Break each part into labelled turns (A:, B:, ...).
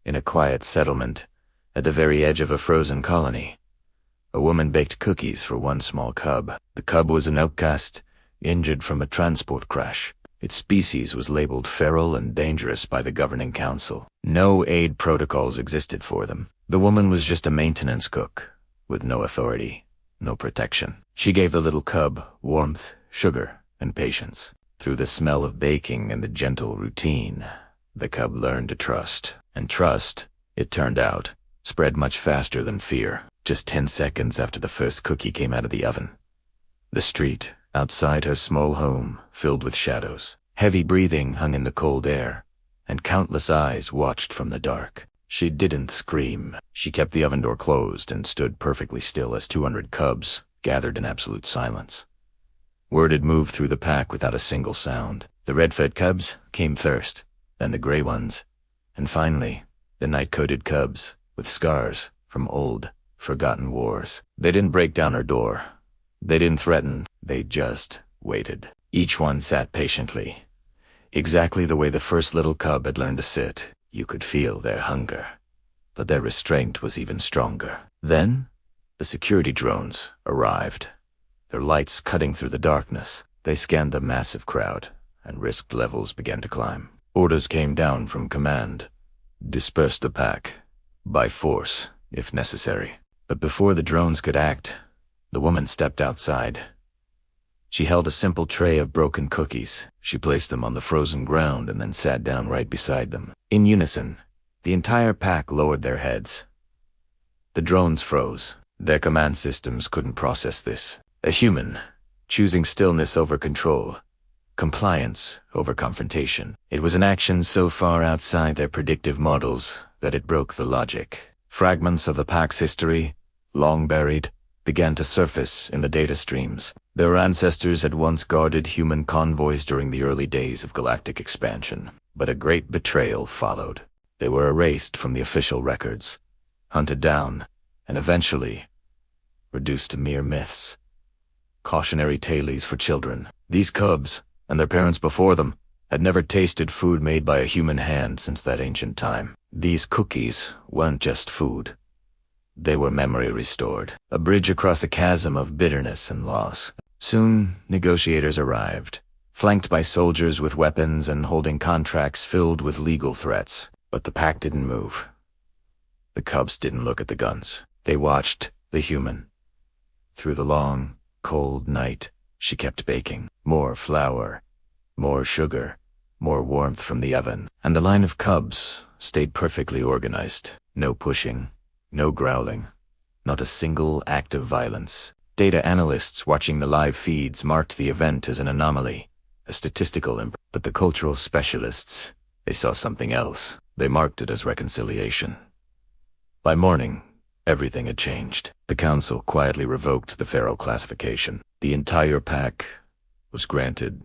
A: in a quiet settlement, at the very edge of a frozen colony. A woman baked cookies for one small cub. The cub was an outcast, injured from a transport crash. Its species was labeled feral and dangerous by the governing council. No aid protocols existed for them. The woman was just a maintenance cook, with no authority, no protection. She gave the little cub warmth, sugar, and patience. Through the smell of baking and the gentle routine, the cub learned to trust. And trust, it turned out, spread much faster than fear. Just 10 seconds after the first cookie came out of the oven, the street outside her small home filled with shadows. Heavy breathing hung in the cold air, and countless eyes watched from the dark. She didn't scream. She kept the oven door closed and stood perfectly still as 200 cubs gathered in absolute silence. Word had moved through the pack without a single sound. The red-fed cubs came first, then the gray ones, and finally, the night-coated cubs with scars from old, forgotten wars. They didn't break down her door. They didn't threaten. They just waited. Each one sat patiently, exactly the way the first little cub had learned to sit. You could feel their hunger, but their restraint was even stronger. Then, the security drones arrived, their lights cutting through the darkness. They scanned the massive crowd, and risk levels began to climb. Orders came down from command. Disperse the pack, by force, if necessary. But before the drones could act, the woman stepped outside. She held a simple tray of broken cookies. She placed them on the frozen ground and then sat down right beside them. In unison, the entire pack lowered their heads. The drones froze. Their command systems couldn't process this. A human, choosing stillness over control, compliance over confrontation. It was an action so far outside their predictive models that it broke the logic. Fragments of the pack's history, long buried, began to surface in the data streams. Their ancestors had once guarded human convoys during the early days of galactic expansion, but a great betrayal followed. They were erased from the official records, hunted down, and eventually reduced to mere myths. Cautionary tales for children. These cubs, and their parents before them, had never tasted food made by a human hand since that ancient time. These cookies weren't just food. They were memory restored, a bridge across a chasm of bitterness and loss. Soon, negotiators arrived, flanked by soldiers with weapons and holding contracts filled with legal threats. But the pack didn't move. The cubs didn't look at the guns. They watched the human. Through the long, cold night, she kept baking. More flour, more sugar, more warmth from the oven. And the line of cubs stayed perfectly organized. No pushing. No growling, not a single act of violence. Data analysts watching the live feeds marked the event as an anomaly, a statistical but the cultural specialists, they saw something else. They marked it as reconciliation. By morning, everything had changed. The council quietly revoked the feral classification. The entire pack was granted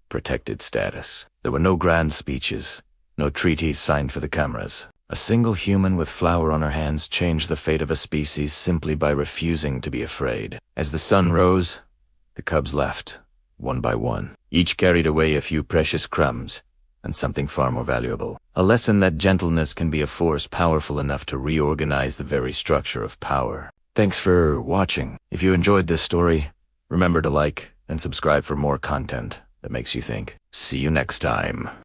A: protected status. There were no grand speeches, no treaties signed for the cameras. A single human with flour on her hands changed the fate of a species simply by refusing to be afraid. As the sun rose, the cubs left, one by one. Each carried away a few precious crumbs, and something far more valuable. A lesson that gentleness can be a force powerful enough to reorganize the very structure of power. Thanks for watching. If you enjoyed this story, remember to like and subscribe for more content that makes you think. See you next time.